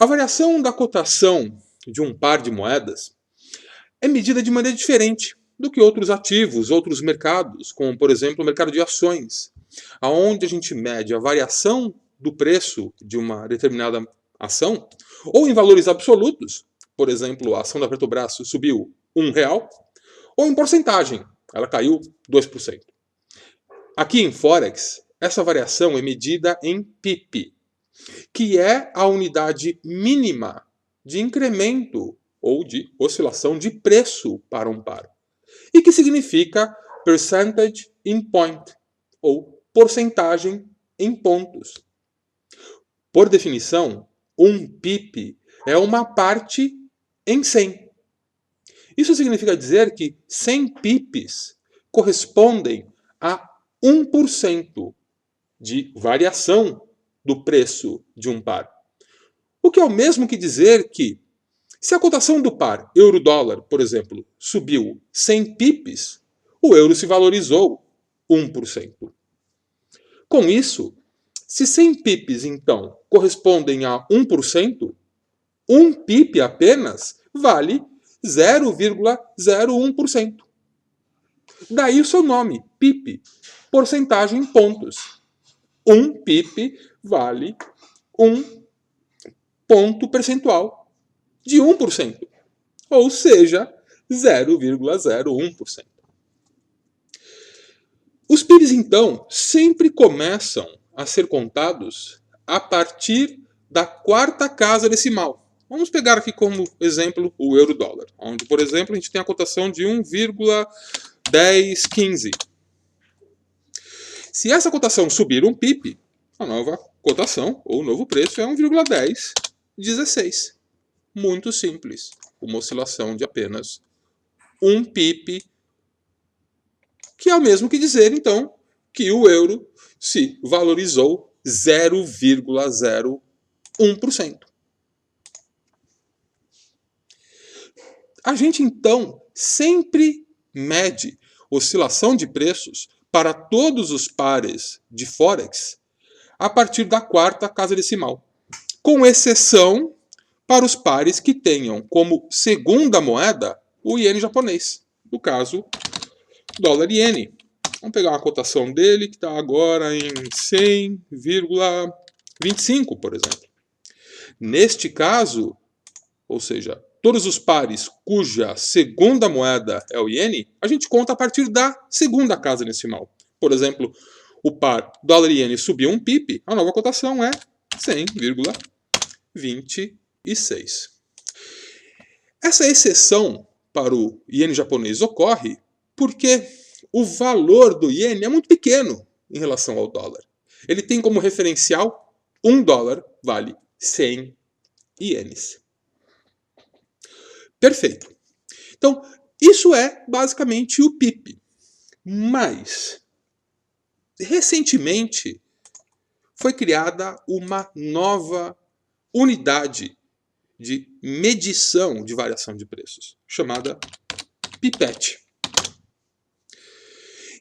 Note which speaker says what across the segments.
Speaker 1: A variação da cotação de um par de moedas é medida de maneira diferente do que outros ativos, outros mercados, como, por exemplo, o mercado de ações, onde a gente mede a variação do preço de uma determinada ação, ou em valores absolutos, por exemplo, a ação da Petrobras subiu R$ 1, ou em porcentagem, ela caiu 2%. Aqui em Forex, essa variação é medida em pip, que é a unidade mínima de incremento ou de oscilação de preço para um par, e que significa percentage in point, ou porcentagem em pontos. Por definição, um pip é uma parte em 100. Isso significa dizer que 100 pips correspondem a 1% de variação do preço de um par. O que é o mesmo que dizer que, se a cotação do par euro-dólar, por exemplo, subiu 100 pips, o euro se valorizou 1%. Com isso, se 100 pips, então, correspondem a 1%, um pip apenas vale 0,01%. Daí o seu nome, pip, porcentagem em pontos. Um pip vale um ponto percentual de 1%, ou seja, 0,01%. Os pips, então, sempre começam a ser contados a partir da quarta casa decimal. Vamos pegar aqui como exemplo o euro-dólar, onde, por exemplo, a gente tem a cotação de 1,1015. Se essa cotação subir um pip, a nova cotação, ou o novo preço, é 1,1016. Muito simples. Uma oscilação de apenas um pip, que é o mesmo que dizer, então, que o euro se valorizou 0,01%. A gente, então, sempre mede oscilação de preços para todos os pares de Forex a partir da quarta casa decimal, com exceção para os pares que tenham como segunda moeda o iene japonês, no caso, dólar-iene. Vamos pegar uma cotação dele que está agora em 100,25, por exemplo. Neste caso, ou seja, todos os pares cuja segunda moeda é o iene, a gente conta a partir da segunda casa decimal. Por exemplo, o par dólar-iene subiu um pip, a nova cotação é 100,26. Essa exceção para o iene japonês ocorre porque o valor do iene é muito pequeno em relação ao dólar. Ele tem como referencial $1 vale 100 ienes. Perfeito. Então, isso é basicamente o pip. Mas, recentemente, foi criada uma nova unidade de medição de variação de preços, chamada pipete.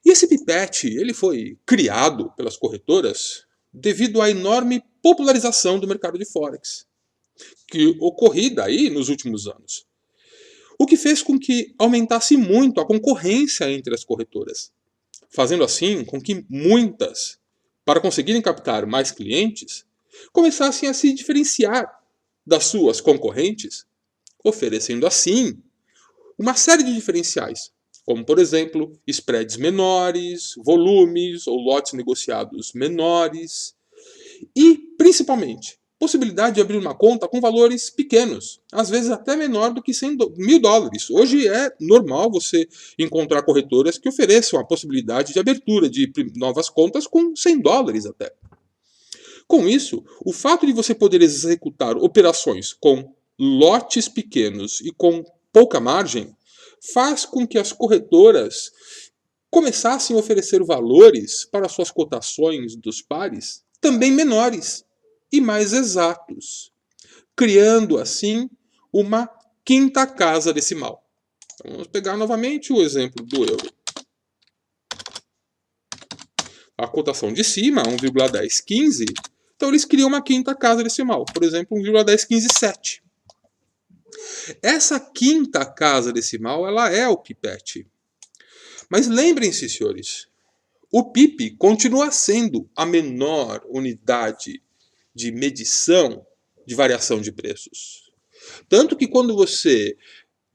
Speaker 1: E esse pipete ele foi criado pelas corretoras devido à enorme popularização do mercado de Forex, que ocorrida aí nos últimos anos. O que fez com que aumentasse muito a concorrência entre as corretoras, fazendo assim com que muitas, para conseguirem captar mais clientes, começassem a se diferenciar das suas concorrentes, oferecendo assim uma série de diferenciais, como, por exemplo, spreads menores, volumes ou lotes negociados menores e, principalmente, possibilidade de abrir uma conta com valores pequenos, às vezes até menor do que $1.000. Hoje é normal você encontrar corretoras que ofereçam a possibilidade de abertura de novas contas com $100 até. Com isso, o fato de você poder executar operações com lotes pequenos e com pouca margem faz com que as corretoras começassem a oferecer valores para suas cotações dos pares também menores e mais exatos, criando assim uma quinta casa decimal. Então, vamos pegar novamente o exemplo do euro. A cotação de cima, 1,1015, Então eles criam uma quinta casa decimal, por exemplo, 1,1015,7. Essa quinta casa decimal, ela é o pipete. Mas lembrem-se, senhores, o PIP continua sendo a menor unidade de medição de variação de preços. Tanto que quando você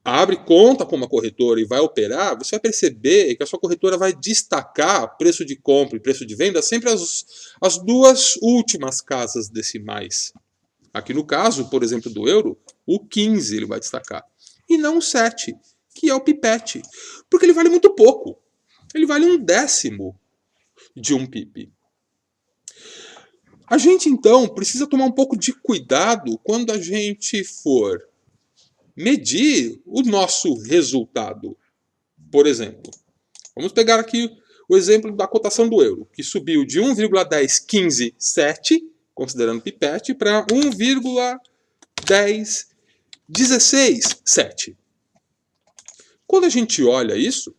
Speaker 1: abre conta com uma corretora e vai operar, você vai perceber que a sua corretora vai destacar preço de compra e preço de venda sempre as duas últimas casas decimais. Aqui no caso, por exemplo, do euro, o 15 ele vai destacar. E não o 7, que é o pipete. Porque ele vale muito pouco. Ele vale 1/10 de um PIP. A gente, então, precisa tomar um pouco de cuidado quando a gente for medir o nosso resultado. Por exemplo, vamos pegar aqui o exemplo da cotação do euro, que subiu de 1,1015,7, considerando pipete, para 1,1016,7. Quando a gente olha isso,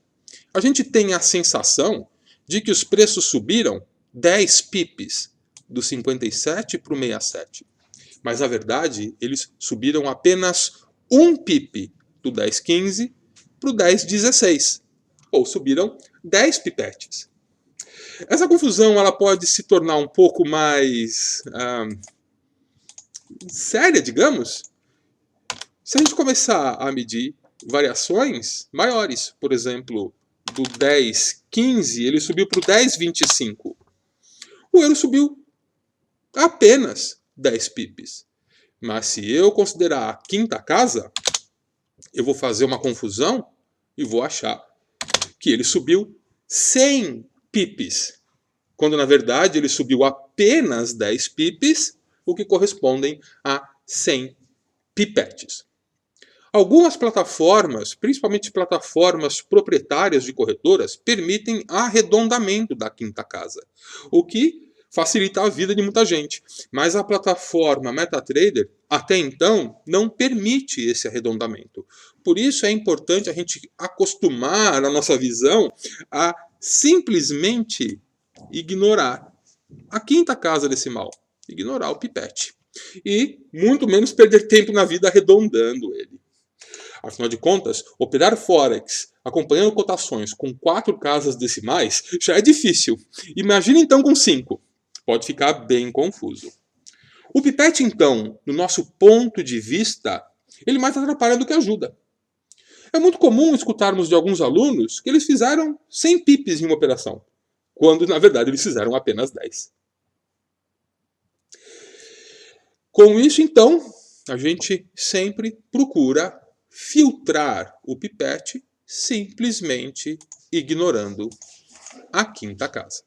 Speaker 1: a gente tem a sensação de que os preços subiram 10 pips, do 57 para o 67. Mas, na verdade, eles subiram apenas 1 pip, do 10,15 para o 10,16. Ou subiram 10 pipetes. Essa confusão ela pode se tornar um pouco mais séria, digamos, se a gente começar a medir variações maiores. Por exemplo, do 10,15 ele subiu para o 10,25. O euro subiu apenas 10 pips. Mas se eu considerar a quinta casa, eu vou fazer uma confusão e vou achar que ele subiu 100 pips, quando na verdade ele subiu apenas 10 pips, o que correspondem a 100 pipetes. Algumas plataformas, principalmente plataformas proprietárias de corretoras, permitem arredondamento da quinta casa, o que facilita a vida de muita gente. Mas a plataforma MetaTrader, até então, não permite esse arredondamento. Por isso é importante a gente acostumar a nossa visão a simplesmente ignorar a quinta casa decimal, ignorar o pipete. E muito menos perder tempo na vida arredondando ele. Afinal de contas, operar Forex acompanhando cotações com 4 casas decimais já é difícil. Imagina então com 5. Pode ficar bem confuso. O pipete, então, no nosso ponto de vista, ele mais atrapalha do que ajuda. É muito comum escutarmos de alguns alunos que eles fizeram 100 pips em uma operação, quando na verdade eles fizeram apenas 10. Com isso, então, a gente sempre procura filtrar o pipete simplesmente ignorando a quinta casa.